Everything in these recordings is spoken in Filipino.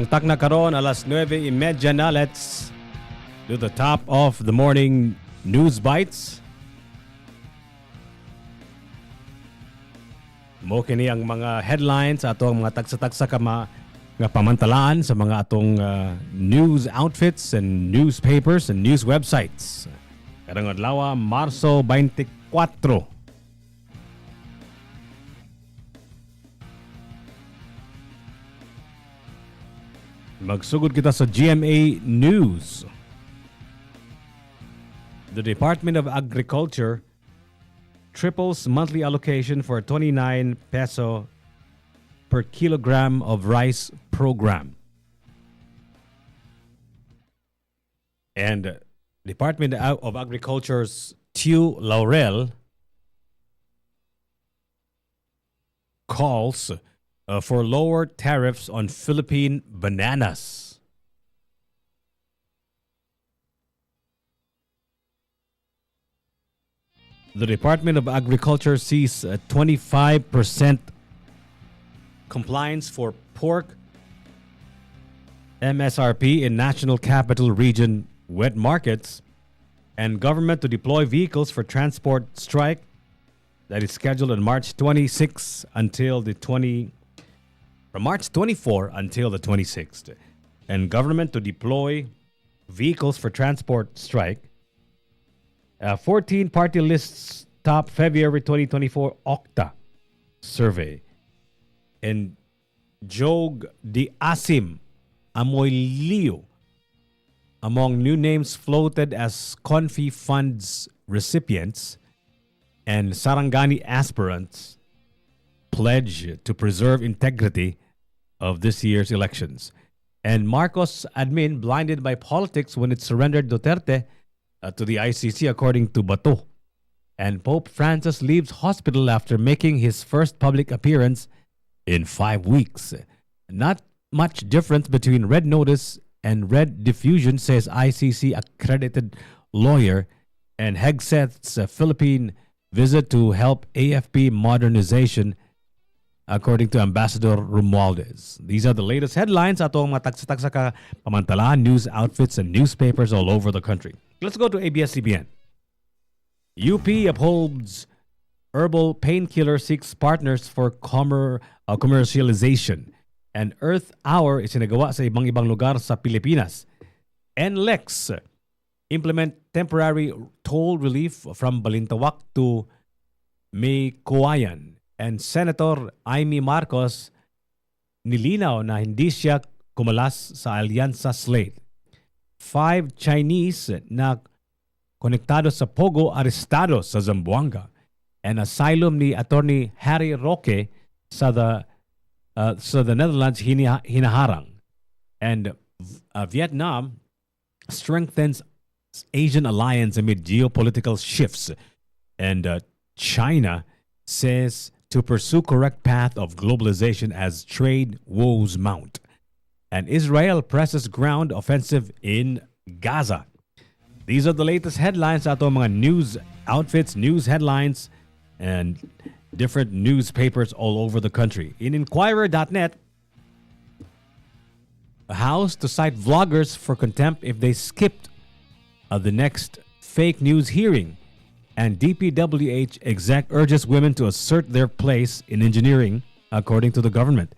Tak na karon alas 9:30 na. Let's do the top of the morning news bites. Mo kini ang mga headlines ato ang mga tagsa-tagsa nga pamantalaan sa mga atong news outfits and newspapers and news websites. Karong adlaw Marso 24. Magsugod kita sa GMA News. The Department of Agriculture triples monthly allocation for 29 peso per kilogram of rice program. And Department of Agriculture's Tiu Laurel calls for lower tariffs on Philippine bananas. The Department of Agriculture sees a 25% compliance for pork MSRP in National Capital Region wet markets and government to deploy vehicles for transport strike that is scheduled on March 26 until the from March 24 until the 26th, and government to deploy vehicles for transport strike. 14 party lists top February 2024 Octa survey. And Jog Di Asim Amoy Leo among new names floated as Confi Funds recipients and Sarangani aspirants pledge to preserve integrity of this year's elections. And Marcos admin blinded by politics when it surrendered Duterte to the ICC, according to Bato. And Pope Francis leaves hospital after making his first public appearance in 5 weeks. Not much difference between red notice and red diffusion, says ICC accredited lawyer, and Hegseth's Philippine visit to help AFP modernization, according to Ambassador Romualdez. These are the latest headlines ato ang mga tagsa-tagsa ka pamantalaan, news outfits, and newspapers all over the country. Let's go to ABS-CBN. UP upholds herbal painkiller seeks partners for commercialization. And Earth Hour is sinagawa sa ibang-ibang lugar sa Pilipinas. NLEX implement temporary toll relief from Balintawak to Maycoayan. And Senator Amy Marcos nilinaw na hindi siya kumalas sa alyansa slate. 5 Chinese na konektado sa Pogo arestado sa Zamboanga. And asylum ni Attorney Harry Roque sa the Netherlands hinaharang. And Vietnam strengthens Asian alliance amid geopolitical shifts. And China says to pursue correct path of globalization as trade woes mount. And Israel presses ground offensive in Gaza. These are the latest headlines ato mga news outfits, news headlines, and different newspapers all over the country. In Inquirer.net, a house to cite vloggers for contempt if they skipped the next fake news hearing. And DPWH exec urges women to assert their place in engineering, according to the government.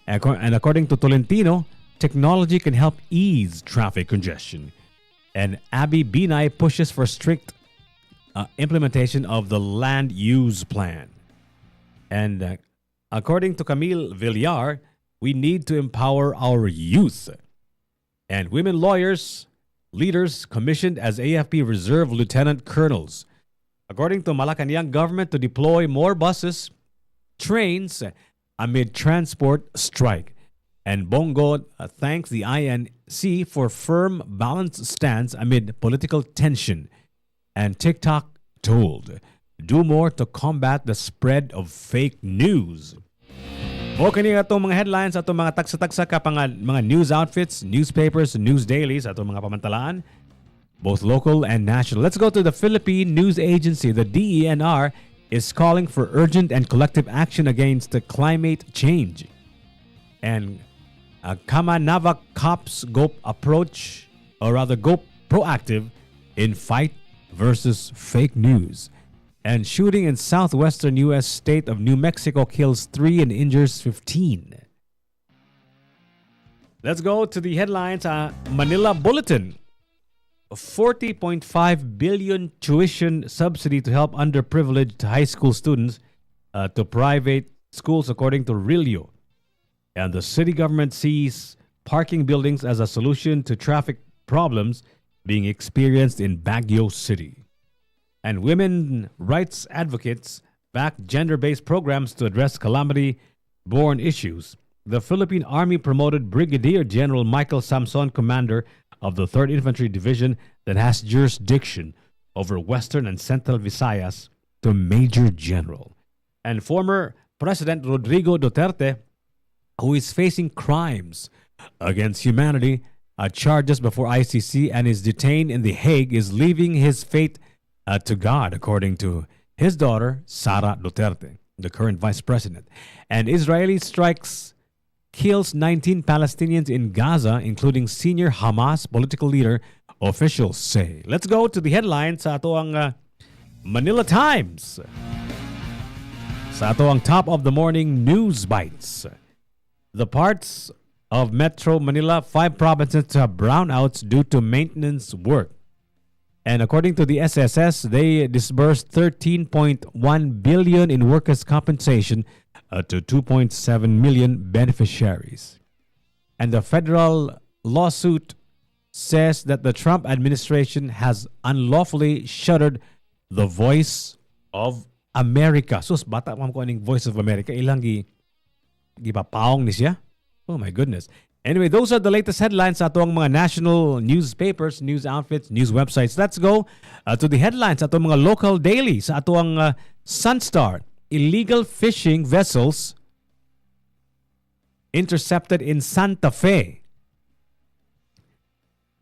And according to Tolentino, technology can help ease traffic congestion. And Abby Binay pushes for strict implementation of the land use plan. And according to Camille Villar, we need to empower our youth. And women lawyers, leaders commissioned as AFP Reserve Lieutenant Colonels. According to Malacanang government to deploy more buses, trains amid transport strike. And Bongo thanks the INC for firm, balanced stance amid political tension. And TikTok told, do more to combat the spread of fake news. Okay nga itong mga headlines, atong mga tagsa-tagsa ka mga news outfits, newspapers, news dailies, atong mga pamantalaan, both local and national. Let's go to the Philippine News Agency. The DENR is calling for urgent and collective action against the climate change. And Kamanava cops go approach, or rather go proactive in fight versus fake news. And shooting in southwestern U.S. state of New Mexico kills 3 and injures 15. Let's go to the headlines. Manila Bulletin. 40.5 billion tuition subsidy to help underprivileged high school students to private schools, according to Rilio. And the city government sees parking buildings as a solution to traffic problems being experienced in Baguio City. And women rights advocates back gender-based programs to address calamity-borne issues. The Philippine Army promoted Brigadier General Michael Samson, commander of the 3rd Infantry Division that has jurisdiction over Western and Central Visayas, to Major General. And former President Rodrigo Duterte, who is facing crimes against humanity, charges before ICC and is detained in The Hague, is leaving his fate to God, according to his daughter, Sara Duterte, the current vice president. And Israeli strikes kills 19 Palestinians in Gaza, including senior Hamas political leader, officials say. Let's go to the headlines sa ato ang Manila Times. Sa ato ang top of the morning news bites. The parts of Metro Manila, 5 provinces have brownouts due to maintenance work. And according to the SSS, they disbursed 13.1 billion in workers' compensation to 2.7 million beneficiaries. And the federal lawsuit says that the Trump administration has unlawfully shuttered the Voice of America. Sus, bata pa ko aning Voice of America. Ilang gipapaong ni siya? Oh my goodness. Anyway, those are the latest headlines sa atong mga national newspapers, news outfits, news websites. Let's go to the headlines sa atong mga local daily sa atong Sunstar. Illegal fishing vessels intercepted in Santa Fe.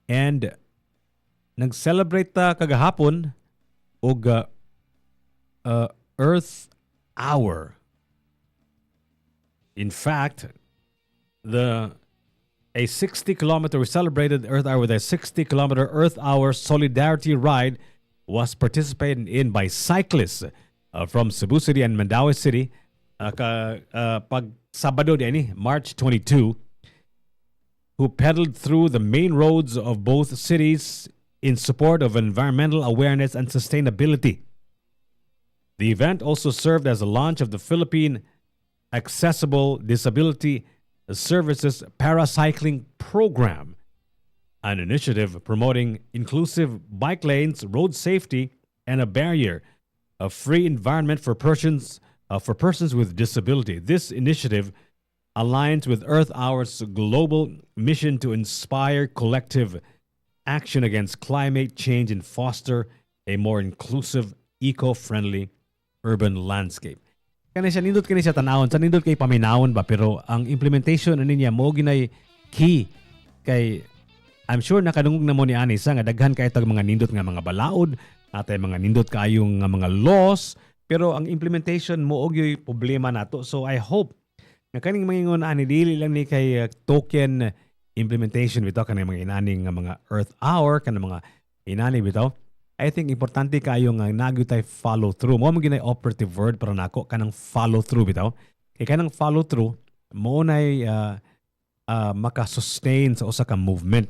And nag-celebrate kagahapon og Earth Hour. In fact, a 60-kilometer, we celebrated Earth Hour with a 60-kilometer Earth Hour solidarity ride was participated in by cyclists from Cebu City and Mandaue City pag Sabado din, March 22, who pedaled through the main roads of both cities in support of environmental awareness and sustainability. The event also served as a launch of the Philippine Accessible Disability Services Paracycling Program, an initiative promoting inclusive bike lanes, road safety, and a barrier-free environment for persons with disability. This initiative aligns with Earth Hour's global mission to inspire collective action against climate change and foster a more inclusive, eco-friendly urban landscape. Kani siya nindot kani siya tanawon, sa nindot kay paminawon ba, pero ang implementation niya mo ginay key kay I'm sure nakadungog na mo ni ani sa nga daghan kay tag mga nindot nga mga balaod, atay mga nindot kaayong nga mga laws, pero ang implementation mo og yoy problema nato. So I hope nga kaning mangingon ani dili lang ni kay token implementation bitaw kanang mga inaning nga mga Earth Hour kanang mga inani bitaw. I think importante kayo nga nagyo tay follow through. Mo mo ginay operative word para nako kanang follow through bitaw. Kay kanang follow through mo nay maka-sustain sa usa ka movement.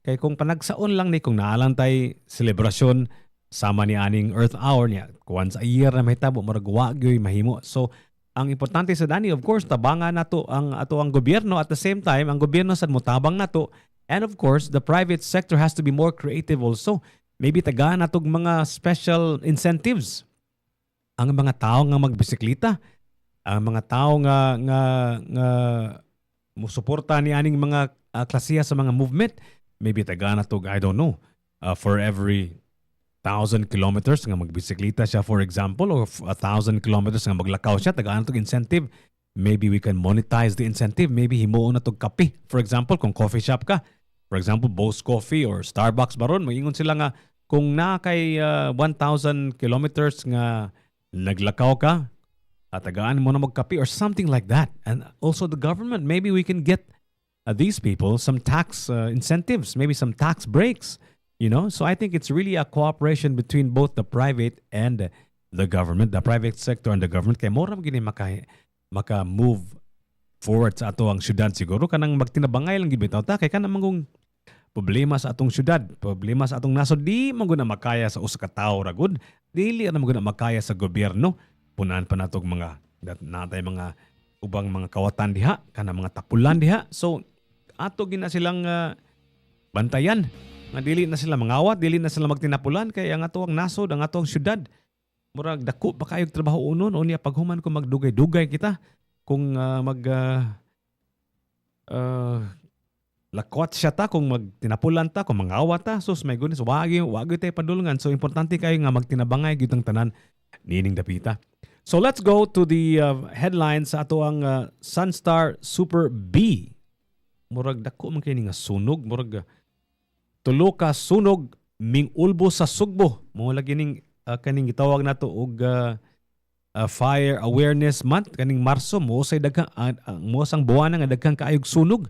Kay kung panagsaon lang ni kung naalang tay selebrasyon sama ni aning Earth Hour niya, once a year na mahitabo murag wa gyoy mahimo. So ang importante sa dani, of course, tabangan nato ang ato ang gobyerno, at the same time ang gobyerno sad motabang nato, and of course the private sector has to be more creative also. Maybe tagaan natog mga special incentives. Ang mga tao nga magbisikleta, ang mga tao nga musuporta ni aning mga klasiya sa mga movement, maybe tagaan natog, I don't know, for every 1,000 kilometers nga magbisikleta siya, for example, or 1,000 kilometers nga maglakaw siya, tagaan natog incentive. Maybe we can monetize the incentive. Maybe himuon natog kape. For example, kung coffee shop ka, for example, Bo's Coffee or Starbucks baron, moingon sila nga kung na kay 1,000 kilometers nga naglakaw ka, at tagaan mo na magkape or something like that. And also the government, maybe we can get these people some tax incentives, maybe some tax breaks. So I think it's really a cooperation between both the private and the government, the private sector and the government. Kaya more gini maka-move forward sa ato ang syudad siguro kanang magtinabangay lang gibitaw ta kay kanang mangong problema sa atong syudad, problema sa atong nasod di man gud na makaya sa usa ka tawo ra gud, dili na man gud na makaya sa gobyerno. Punan pa natog mga natay mga ubang mga kawatan diha, kanang mga tapulan diha. So ato gina silang bantayan nga dili na sila mangawat, dili na sila magtinapulan kay ang ato ang nasod, ang ato ang syudad murag dako pa kayog trabaho unon unya paghuman ko magdugay-dugay kita kung lakwat siya ta kung magtinapulan ta kung mangawat ta, sus my goodness, wagi tayo padulungan. So importante kayo nga magtinabangay gyud ang tanan nining dapita. So let's go to the headlines sa ato ang Sunstar Super B. Murag dako man kini nga sunog, murag tulo ka sunog mingulbo sa Sugbo. Mo lagi ning kaning gitawag nato og Fire Awareness Month kaning Marso mo say daghang mo sang buwan nga daghang kaayog sunog.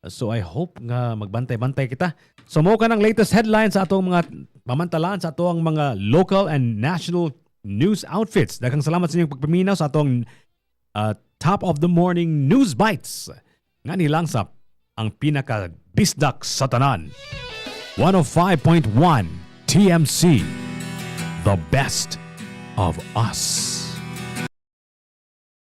So I hope nga magbantay-bantay kita. So mo kanang latest headlines sa atong mga pamantalaan sa atong mga local and national news outfits. Daghang salamat sa inyong pagpaminaw sa atong top of the morning news bites. Nga nilang sa ang pinaka bisdak sa tanan. 105.1 TMC. The best of us.